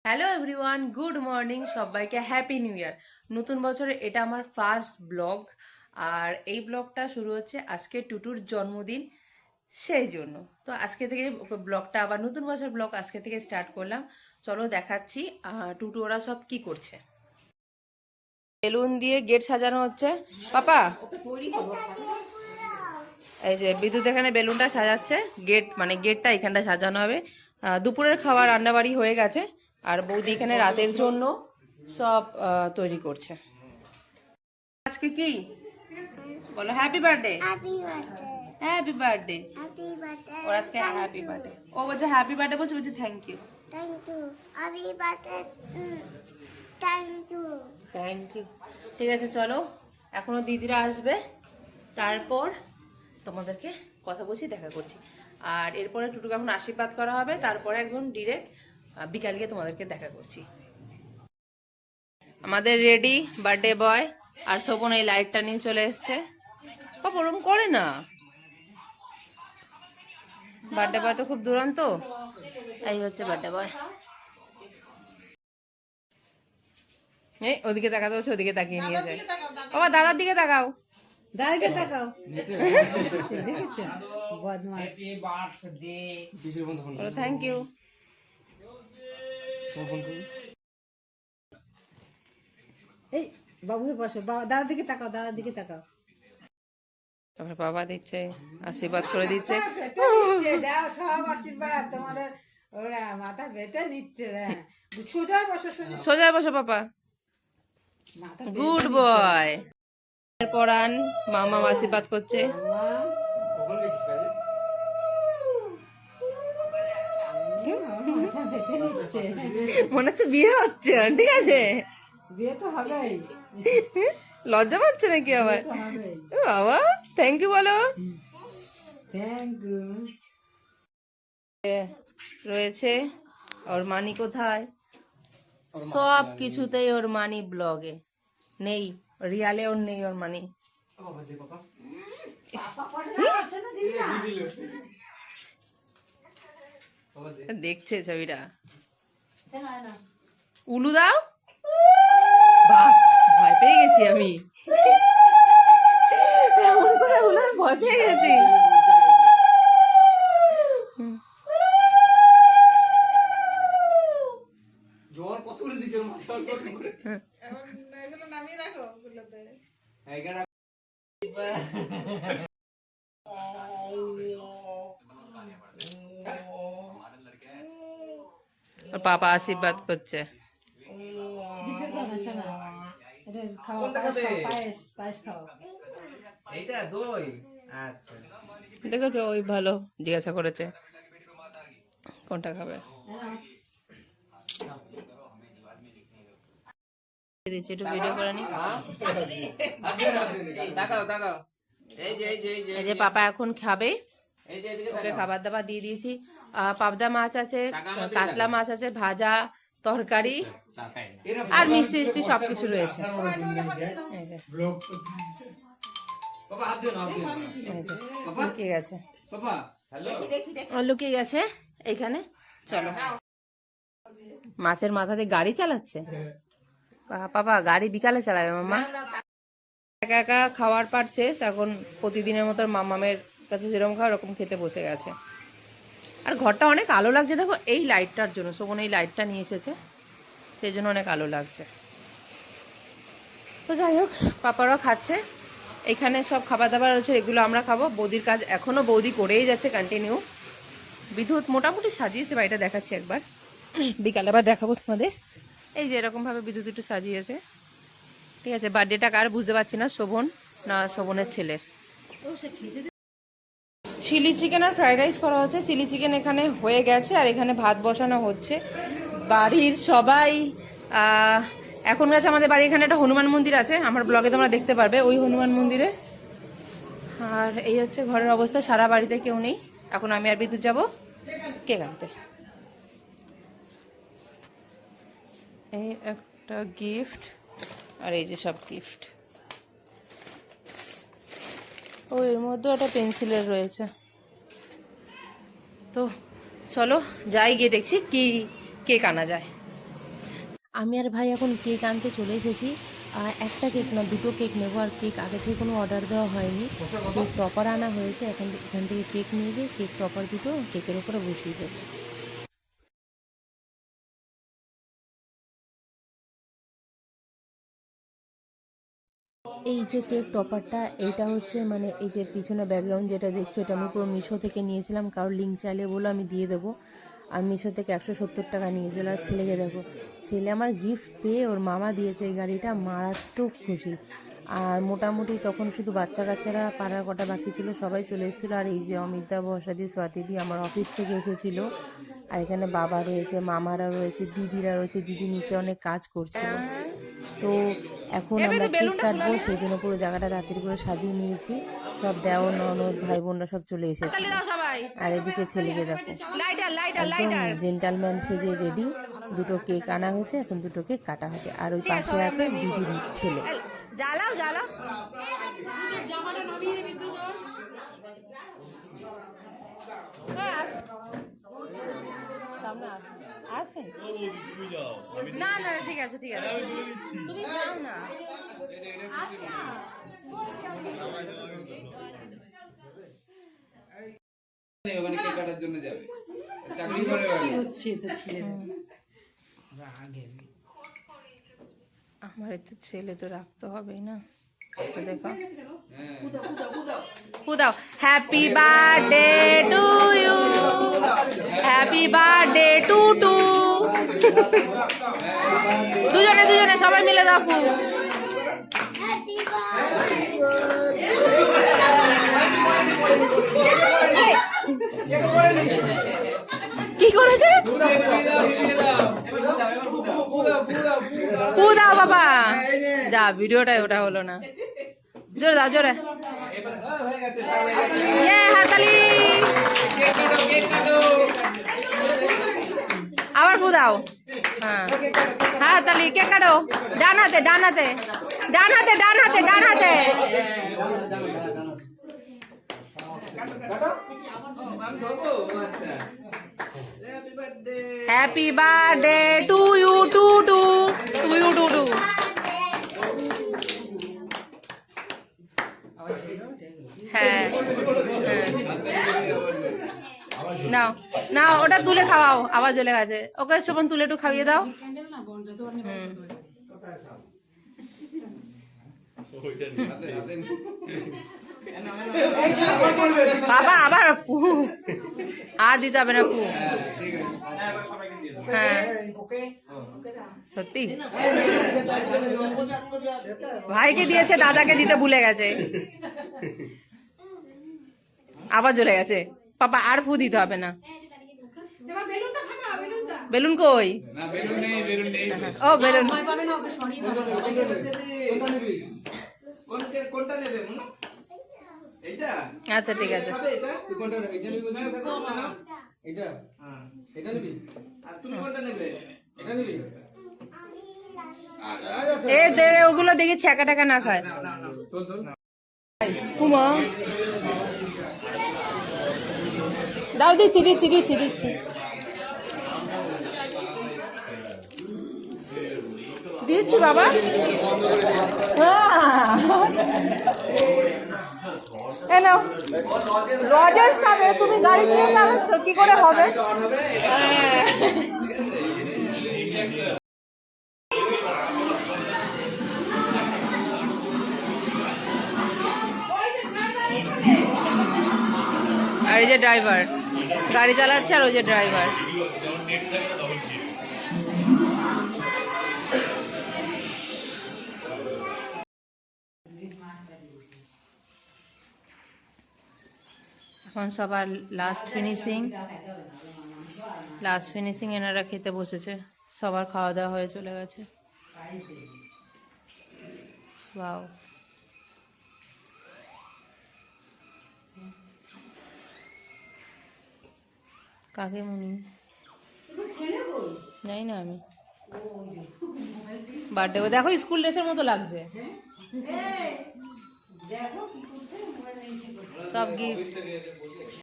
Hello everyone, good morning. সবাইকে happy new year. নতুন বছরে এটা আমার ফার্স্ট ব্লগ। আর এই ব্লগটা শুরু হচ্ছে আজকে টুটুর জন্মদিন, সেই জন্য তো আজকে থেকে ব্লগটা আবার নতুন বছর ব্লগ আজকে থেকে স্টার্ট করলাম। চলো দেখাচ্ছি টুটু ওরা সব কি করছে। বেলুন দিয়ে গেট সাজানো হচ্ছে। পাপা, এই যে বিদ্যুৎ এখানে বেলুনটা সাজাচ্ছে। গেট মানে গেটটা এখানটা সাজানো হবে। দুপুরের খাবার রান্নাবাড়ি হয়ে গেছে, আর বৌদি এখানে রাতের জন্য সব তৈরি করছে। আজকে কি বলো? Happy birthday, happy birthday. ওর আজকে হ্যাপি বার্থডে। ও বলছে হ্যাপি বার্থডে, বলছে বলছে থ্যাংক ইউ। Thank you. ঠিক আছে, চলো এখনো দিদিরা আসবে, তারপর তোমাদেরকে কথা বলছি, দেখা করছি। আর এরপরে টুটুকে এখন আশীর্বাদ করা হবে, তারপরে একদম ডিরেক্ট বিকালকে তোমাদেরকে দেখা করছি। আমাদের রেডি বার্থডে বয় আর শোভন এই লাইটটা নিয়ে চলে এসছে। বাবা ওরম করে না, বার্থডে বয় তো খুব দুরন্ত। এই হচ্ছে বার্থডে বয়। এই ওদিকে তাকাতে হচ্ছে, ওদিকে তাকিয়ে নিয়েছে। বাবা দাদার দিকে তাকাও, দাদাকে তাকাও। Thank you. এই বাবু বসো, দাদার দিকে তাকাও, দাদার দিকে তাকাও। তারপর বাবা দিচ্ছে, আশীর্বাদ করে দিচ্ছে। দাও সব আশীর্বাদ তোমাদের। ওরা মাথা বেটে নিচ্ছে। সোজা বসো, সোজা বসো পাপা। Good boy. পরান মামা আশীর্বাদ করছে। মনে হচ্ছে বিয়ে হচ্ছে, ঠিক আছে? বিয়ে তো হবেই। লজ্জা পাচ্ছে নাকি আবার? বাবা থ্যাংক ইউ বলো। Thank you. রয়েছে ওর মানি কোথায়? সব কিছুতেই ওর মানি ব্লগে নেই, রিয়ালে ওর নেই ওর মানি। দেখছে ছবিটা। উলু দাও। বাহ, ভয় পেয়ে গেছি আমি। এমন করে উলু, ভয় পেয়ে গেছি। পাপা আশীর্বাদ করছে। দেখেছো, ওই ভালো জিজ্ঞাসা করেছে কোনটা খাবে। একটু ভিডিও করে নি। এই যে পাপা এখন খাবে, ওকে খাবার দাবার দিয়ে দিয়েছি। পাবদা মাছ আছে, কাতলা মাছ আছে, ভাজা, তরকারি আর মিষ্টি মিষ্টি সবকিছু রয়েছে। লুকিয়ে গেছে, লুকিয়ে গেছে এইখানে। চলো, মাছের মাথা দিয়ে গাড়ি চালাচ্ছে। পাপা গাড়ি বিকালে চালাবে মাম্মা। একা একা খাওয়ার পার শেষ, এখন প্রতিদিনের মতো মামামের কাছে যেরকম খাওয়া ওরকম খেতে বসে গেছে। আর ঘরটা অনেক আলো লাগছে, দেখো এই লাইটটার জন্য। শোভন এই লাইটটা নিয়ে এসেছে, সেই জন্য অনেক আলো লাগছে। তো যাই হোক, পাপারাও খাচ্ছে। এখানে সব খাবার দাবার রয়েছে, এগুলো আমরা খাবো। বৌদির কাজ এখনও বৌদি করেই যাচ্ছে কন্টিনিউ। বিদ্যুৎ মোটামুটি সাজিয়েছে বাড়িটা, দেখাচ্ছি একবার, বিকালে আবার দেখাবো তোমাদের। এই যে এরকমভাবে বিদ্যুৎ একটু সাজিয়েছে, ঠিক আছে। বার্থডেটা কার বুঝতে পারছি না, শোভন না শোভনের ছেলের। চিলি চিকেন আর ফ্রাইড রাইস করা হচ্ছে। চিলি চিকেন এখানে হয়ে গেছে, আর এখানে ভাত বসানো হচ্ছে। বাড়ির সবাই এখন গেছে। আমাদের বাড়ির এখানে একটা হনুমান মন্দির আছে, আমার ব্লগে তোমরা দেখতে পারবে ওই হনুমান মন্দিরে। আর এই হচ্ছে ঘরের অবস্থা, সারা বাড়িতে কেউ নেই। এখন আমি আর বিদ্যুৎ যাবো কেক আনতে। এই একটা গিফট, আর এই যে সব গিফট। ও এর মধ্যে একটা পেন্সিলের রয়েছে। তো চলো যাই, গিয়ে দেখছি কি কেক আনা যায়। আমি আর ভাই এখন কেক আনতে চলে এসেছি। একটা কেক না, দুটো কেক নেবো। আর কেক আগে থেকে কোনো অর্ডার দেওয়া হয়নি, কেক টপার আনা হয়েছে। এখান থেকে কেক নিয়ে গিয়ে কেক টপার দুটো কেকের ওপরে বসিয়ে দেবো। এই যে কেক টপারটা, এইটা হচ্ছে মানে এই যে পিছনে ব্যাকগ্রাউন্ড যেটা দেখছো, এটা আমি পুরো মিশো থেকে নিয়েছিলাম। কারোর লিঙ্ক চাইলে বলো, আমি দিয়ে দেবো। আমি মিশো থেকে 170 টাকা নিয়েছিল। আর ছেলেকে দেখো, ছেলে আমার গিফট পেয়ে ওর মামা দিয়েছে এই গাড়িটা, মারাত্মক খুশি। আর মোটামুটি তখন শুধু বাচ্চা কাচ্চারা পাড়ার কটা বাকি ছিল, সবাই চলে এসেছিলো। আর এই যে অমিতা, বর্ষাদি, স্বাতিদি আমার অফিস থেকে এসেছিল। আর এখানে বাবা রয়েছে, মামারা রয়েছে, দিদিরা রয়েছে। দিদি নিচে অনেক কাজ করছিল। তো এখন আমরা কেক কাটবো, সেই জন্য পুরো জায়গাটা তাড়াতাড়ি করে সাজিয়ে নিয়েছি। সব দেওর ননদ ভাই বোনরা সব চলে এসেছে। আর এদিকে ছেলেকে দেখো, একদম জেন্টালম্যান সেজে রেডি। দুটো কেক আনা হয়েছে, এখন দুটো কেক কাটা হবে। আর ওই পাশে আছে দিদির ছেলে। জ্বালাও জ্বালাও। আসেন না না, ঠিক আছে ঠিক আছে, তুমি যাও না। ওখানে কেক কাটার জন্য যাবে, চাকরি করে আমার তো ছেলে তো রাখতে হবেই না। দেখো, দাও happy birthday to you, happy birthday to to. দুজনে দুজনে সবাই মিলে দাও ফু। কি করেছে? ফু দাও বাবা, যা ভিডিওটাই ওটা হলো না। জোরে দাও, জোরে। হাততালি। আবার ফু দাও। হ্যাঁ হাততালি। কেক কাটো, ডান হাতে ডান হাতে ডান হাতে ডান হাতে ডান হাতে। Happy birthday to you to to to you to to. হ্যাঁ নাও নাও, ওটা তুলে খাওয়াও, আবার জ্বলে গেছে। ওকে শোভন, তুলে একটু খাইয়ে দাও। বাবা আবার পু, আর দিতে হবে না পু। হ্যাঁ সত্যি ভাইকে দিয়েছে, দাদাকে দিতে ভুলে গেছে, আবার জ্বলে গেছে। পাপা আর ফু দিতে হবে না। বেলুন কই? ও বেলুন, আচ্ছা ঠিক আছে। ওগুলো দেখি ছ্যাঁকা টাকা না খায়। দাও, দিচ্ছি দিচ্ছি দিচ্ছি দিচ্ছি দিচ্ছি বাবা। রজেশ খাবে, তুমি গাড়ি নিয়ে চালাচ্ছ, কি করে হবে? আর এই যে ড্রাইভার গাড়ি চালাচ্ছে, আর ওই যে ড্রাইভার। এখন সবার লাস্ট ফিনিশিং এনারা খেতে বসেছে। সবার খাওয়া দাওয়া হয়ে চলে গেছে। ওয়াও, কাকে মনি জানি না আমি। বার্থডে দেখো, স্কুল ড্রেসের মতো লাগছে সব গিফট।